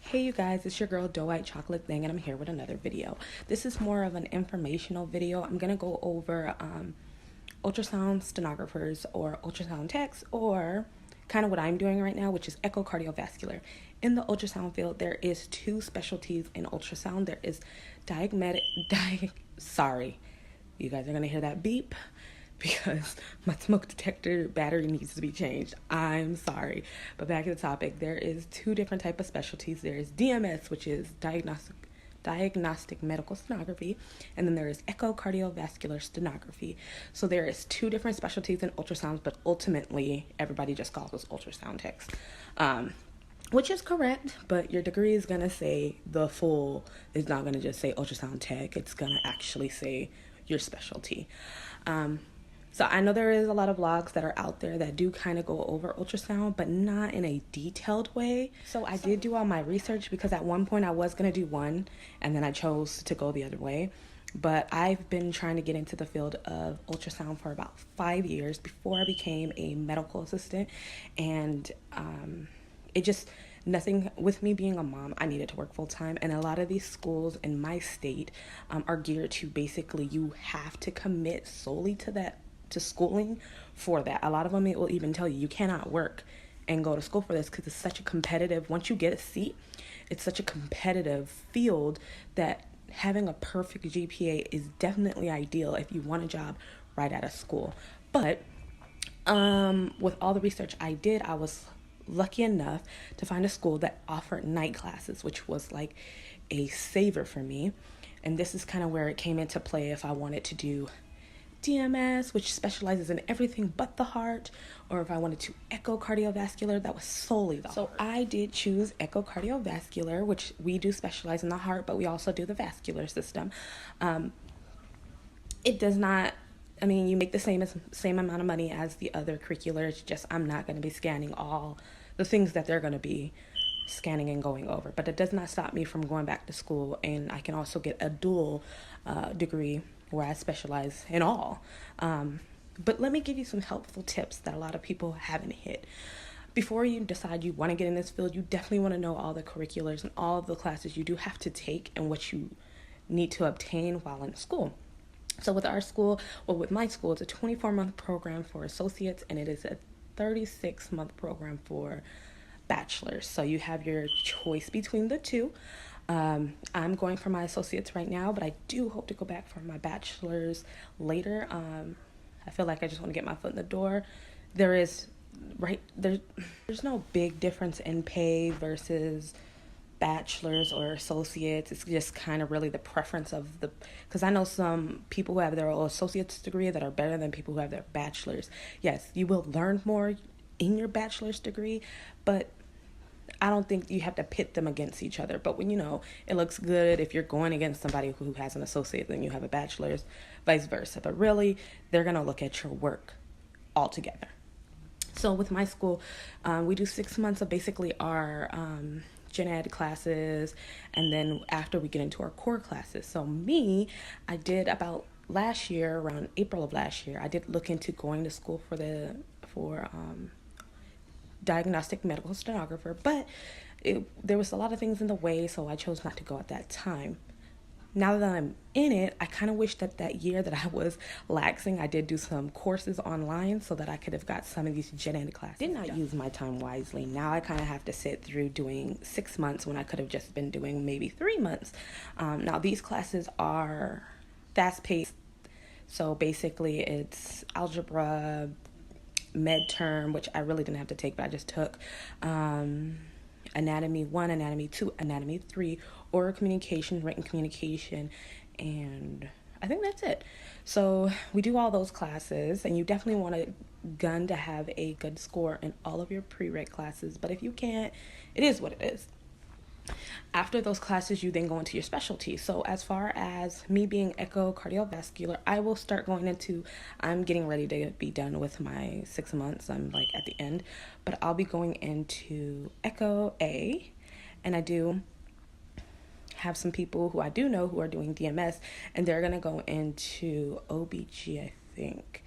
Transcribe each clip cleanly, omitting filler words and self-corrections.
Hey you guys, it's your girl Doe White Chocolate Thing, and I'm here with another video. This is more of an informational video. I'm gonna go over ultrasound stenographers or ultrasound techs, or kind of what I'm doing right now, which is echocardiovascular. In the ultrasound field, there is two specialties in ultrasound. There is sorry, you guys are gonna hear that beep because my smoke detector battery needs to be changed. I'm sorry. But back to the topic, there is two different type of specialties. There is DMS, which is diagnostic medical sonography, and then there is echocardiovascular sonography. So there is two different specialties in ultrasounds, but ultimately everybody just calls us ultrasound techs. Which is correct, but your degree is gonna say the full, it's not gonna just say ultrasound tech, it's gonna actually say your specialty. So I know there is a lot of blogs that are out there that do kind of go over ultrasound, but not in a detailed way. So I did do all my research because at one point I was going to do one and then I chose to go the other way. But I've been trying to get into the field of ultrasound for about 5 years before I became a medical assistant. And nothing with me being a mom, I needed to work full time, and a lot of these schools in my state are geared to basically you have to commit solely to schooling for that. A lot of them, it will even tell you cannot work and go to school for this because it's such a competitive, once you get a seat, it's such a competitive field that having a perfect GPA is definitely ideal if you want a job right out of school. But with all the research I did, I was lucky enough to find a school that offered night classes, which was like a saver for me. And this is kind of where it came into play if I wanted to do DMS, which specializes in everything but the heart, or if I wanted to echocardiovascular, that was solely the heart. So I did choose echocardiovascular, which we do specialize in the heart, but we also do the vascular system. It does not, I mean, you make the same amount of money as the other curriculars, just I'm not going to be scanning all the things that they're going to be scanning and going over. But it does not stop me from going back to school, and I can also get a dual degree where I specialize in all. But let me give you some helpful tips that a lot of people haven't hit. Before you decide you want to get in this field, you definitely want to know all the curriculars and all of the classes you do have to take and what you need to obtain while in school. So with our school, with my school, it's a 24-month program for associates, and it is a 36-month program for bachelors. So you have your choice between the two. I'm going for my associates right now, but I do hope to go back for my bachelor's later. I feel like I just want to get my foot in the door. There's no big difference in pay versus bachelor's or associates. It's just kind of really the preference of because I know some people who have their associate's degree that are better than people who have their bachelor's. Yes, you will learn more in your bachelor's degree, but I don't think you have to pit them against each other. But when it looks good if you're going against somebody who has an associate and you have a bachelor's, vice versa. But really, they're going to look at your work altogether. So with my school, we do 6 months of basically our gen ed classes, and then after we get into our core classes. So I did about last year, around April of last year, I did look into going to school for diagnostic medical stenographer, but there was a lot of things in the way, so I chose not to go at that time. Now that I'm in it, I kind of wish that year that I was laxing, I did do some courses online so that I could have got some of these gen ed classes. Did not use my time wisely. Now I kind of have to sit through doing 6 months when I could have just been doing maybe 3 months. Now these classes are fast-paced, so basically it's algebra, med term, which I really didn't have to take, but I just took anatomy 1, anatomy 2, anatomy 3, oral communication, written communication, and I think that's it. So we do all those classes, and you definitely want to have a good score in all of your prereq classes, but if you can't, it is what it is. After those classes, you then go into your specialty. So as far as me being echocardiovascular, I will start going into, I'm getting ready to be done with my 6 months. I'm like at the end, but I'll be going into Echo A, and I do have some people who I do know who are doing DMS, and they're going to go into OBG, I think.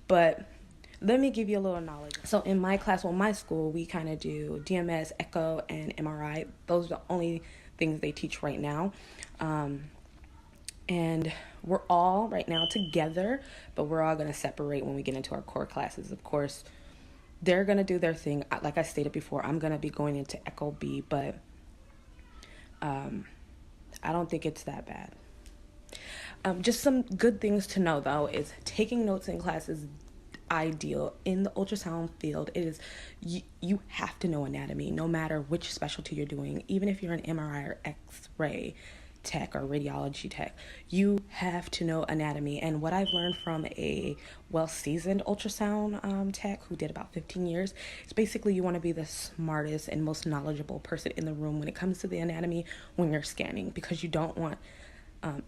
But let me give you a little knowledge. So in my class, well, my school, we kind of do DMS, echo, and MRI. Those are the only things they teach right now. And we're all right now together, but we're all going to separate when we get into our core classes. Of course, they're going to do their thing. Like I stated before, I'm going to be going into Echo B, but I don't think it's that bad. Just some good things to know, though, is taking notes in class is ideal. In the ultrasound field, it is you have to know anatomy, no matter which specialty you're doing. Even if you're an MRI or X-ray tech or radiology tech, you have to know anatomy. And what I've learned from a well-seasoned ultrasound tech who did about 15 years is basically you want to be the smartest and most knowledgeable person in the room when it comes to the anatomy when you're scanning, because you don't want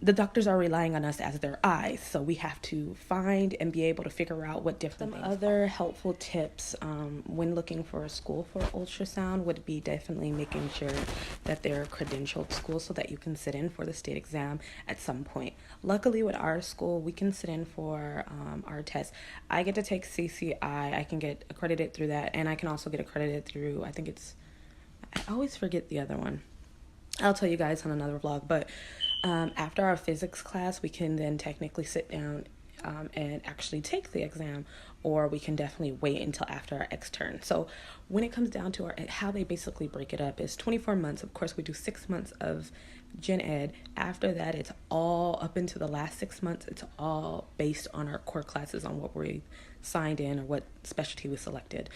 the doctors are relying on us as their eyes, so we have to find and be able to figure out what different things. Other helpful tips when looking for a school for ultrasound would be definitely making sure that they're a credentialed school so that you can sit in for the state exam at some point. Luckily with our school, we can sit in for our test. I get to take CCI. I can get accredited through that, and I can also get accredited through, I always forget the other one. I'll tell you guys on another vlog, but after our physics class, we can then technically sit down and actually take the exam, or we can definitely wait until after our extern. So when it comes down to how they basically break it up is 24 months. Of course, we do 6 months of gen ed. After that, it's all up into the last 6 months. It's all based on our core classes, on what we signed in or what specialty we selected.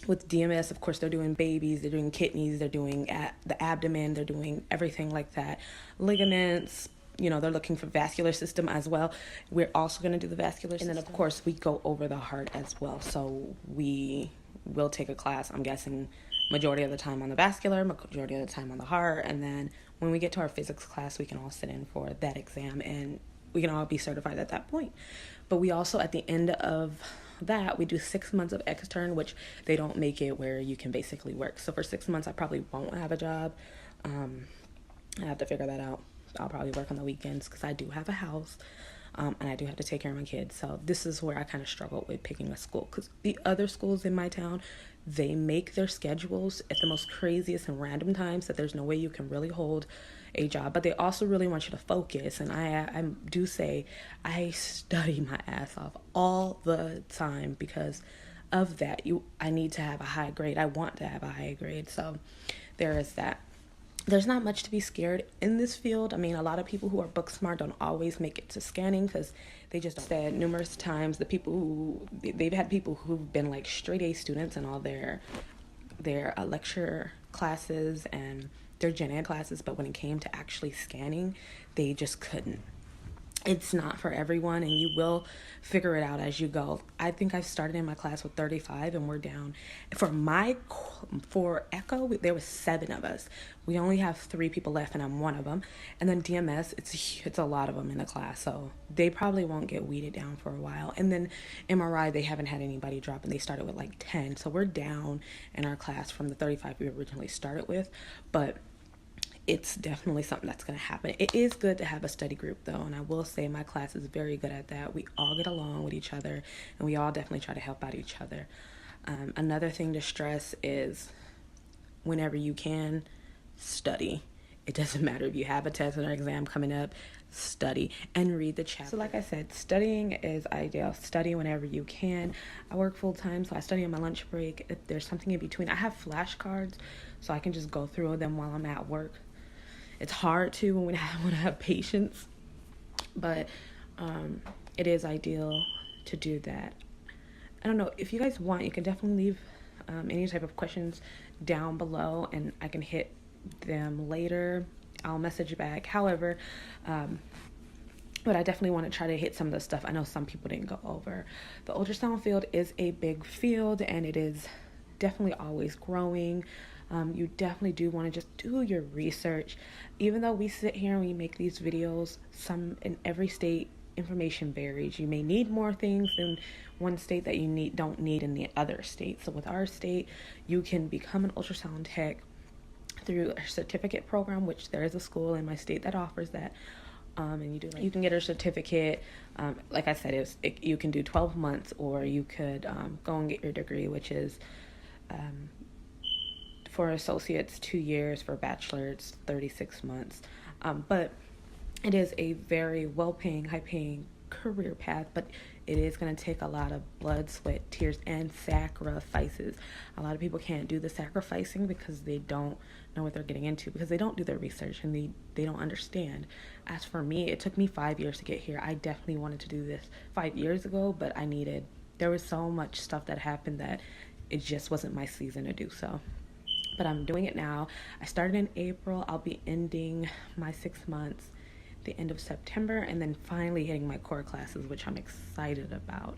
With DMS, of course, they're doing babies, they're doing kidneys, they're doing the abdomen, they're doing everything like that. Ligaments, they're looking for vascular system as well. We're also going to do the vascular system. And then, of course, we go over the heart as well. So we will take a class, I'm guessing, majority of the time on the vascular, majority of the time on the heart. And then when we get to our physics class, we can all sit in for that exam, and we can all be certified at that point. But we also, at the end of that, we do 6 months of extern, which they don't make it where you can basically work. So for 6 months, I probably won't have a job. I have to figure that out. I'll probably work on the weekends because I do have a house, and I do have to take care of my kids. So this is where I kind of struggle with picking a school, because the other schools in my town, they make their schedules at the most craziest and random times that there's no way you can really hold a job, but they also really want you to focus. And I do say I study my ass off all the time because of that. I need to have a high grade. I want to have a high grade. So there is that. There's not much to be scared in this field. I mean, a lot of people who are book smart don't always make it to scanning because they just said numerous times they've had people who've been like straight A students in all their lecture classes and their gen ed classes, but when it came to actually scanning, they just couldn't. It's not for everyone, and you will figure it out as you go. I think I started in my class with 35, and we're down. For Echo, there was 7 of us. We only have 3 people left, and I'm one of them. And then DMS, it's a lot of them in the class, so they probably won't get weeded down for a while. And then MRI, they haven't had anybody drop, and they started with like 10. So we're down in our class from the 35 we originally started with, but it's definitely something that's going to happen. It is good to have a study group, though, and I will say my class is very good at that. We all get along with each other, and we all definitely try to help out each other. Another thing to stress is whenever you can, study. It doesn't matter if you have a test or an exam coming up, study and read the chapter. So like I said, studying is ideal. Study whenever you can. I work full time, so I study on my lunch break. If there's something in between, I have flashcards, so I can just go through them while I'm at work. It's hard to when I have patience, but it is ideal to do that. I don't know, if you guys want, you can definitely leave any type of questions down below, and I can hit them later. I'll message back. However, but I definitely want to try to hit some of the stuff I know some people didn't go over. The ultrasound field is a big field, and it is definitely always growing. You definitely do want to just do your research. Even though we sit here and we make these videos, in every state information varies. You may need more things in one state that you don't need in the other state. So with our state, you can become an ultrasound tech through a certificate program, which there is a school in my state that offers that, And you do you can get a certificate. Like I said, you can do 12 months, or you could go and get your degree, which is for associates 2 years, for bachelor's 36 months. But it is a very well-paying, high-paying career path, but it is going to take a lot of blood, sweat, tears, and sacrifices. A lot of people can't do the sacrificing because they don't know what they're getting into, because they don't do their research and they don't understand. As for me, it took me 5 years to get here. I definitely wanted to do this 5 years ago, but there was so much stuff that happened that it just wasn't my season to do so. But I'm doing it now. I started in April. I'll be ending my 6 months the end of September, and then finally hitting my core classes, which I'm excited about.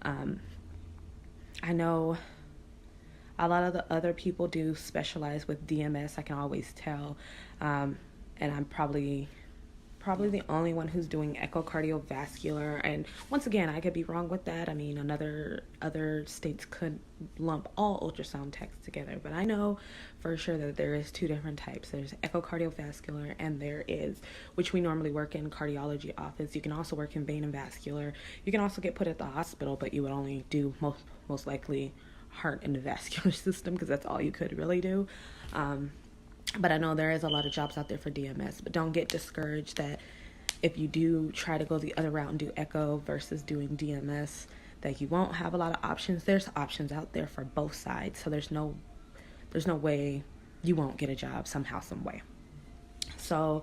I know a lot of the other people do specialize with DMS, I can always tell, and I'm probably the only one who's doing echocardiovascular. And once again, I could be wrong with that. I mean, other states could lump all ultrasound techs together, but I know for sure that there is 2 different types. There's echocardiovascular, and there is, which we normally work in cardiology office. You can also work in vein and vascular. You can also get put at the hospital, but you would only do most likely heart and the vascular system, because that's all you could really do. But I know there is a lot of jobs out there for DMS, but don't get discouraged that if you do try to go the other route and do echo versus doing DMS, that you won't have a lot of options. There's options out there for both sides, so there's no way you won't get a job somehow, some way. So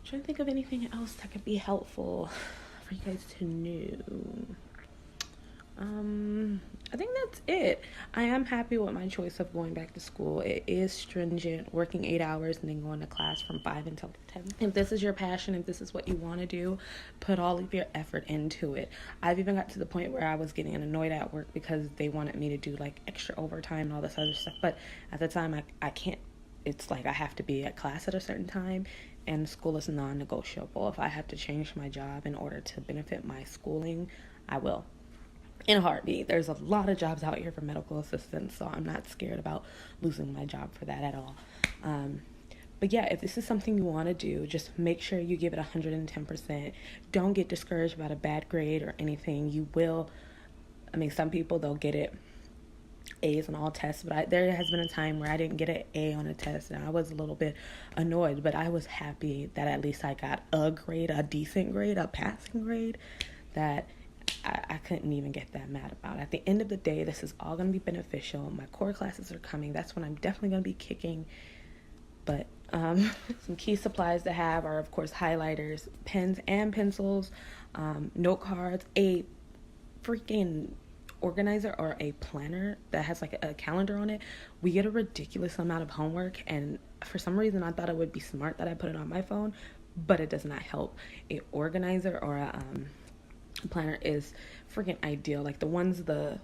I'm trying to think of anything else that could be helpful for you guys to know. I think that's it. I am happy with my choice of going back to school. It is stringent, working 8 hours and then going to class from 5 until 10. If this is your passion, if this is what you want to do, put all of your effort into it. I've even got to the point where I was getting annoyed at work because they wanted me to do like extra overtime and all this other stuff. But at the time, I can't. It's like I have to be at class at a certain time, and school is non-negotiable. If I have to change my job in order to benefit my schooling, I will. In a heartbeat. There's a lot of jobs out here for medical assistants, so I'm not scared about losing my job for that at all. But yeah, if this is something you want to do, just make sure you give it 110%. Don't get discouraged about a bad grade or anything. You will, some people, they'll get it A's on all tests, but there has been a time where I didn't get an A on a test, and I was a little bit annoyed, but I was happy that at least I got a grade, a decent grade, a passing grade, that I couldn't even get that mad about. At the end of the day, this is all going to be beneficial. My core classes are coming. That's when I'm definitely going to be kicking. But some key supplies to have are, of course, highlighters, pens and pencils, note cards, a freaking organizer or a planner that has like a calendar on it. We get a ridiculous amount of homework, and for some reason I thought it would be smart that I put it on my phone, but it does not help. A organizer or a planner is freaking ideal. Like the ones the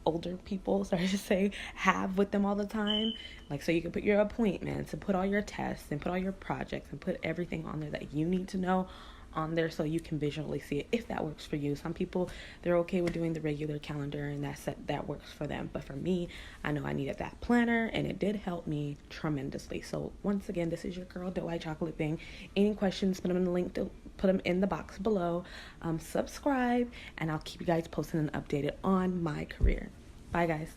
older people, sorry to say, have with them all the time. Like, so you can put your appointments and put all your tests and put all your projects and put everything on there that you need to know on there, so you can visually see it, if that works for you. Some people, they're okay with doing the regular calendar, and that works for them. But for me, I know I needed that planner, and it did help me tremendously. So once again, this is your girl, Doe White Chocolate Bing. Any questions, put them in the link, put them in the box below. Subscribe, and I'll keep you guys posted and updated on my career. Bye, guys.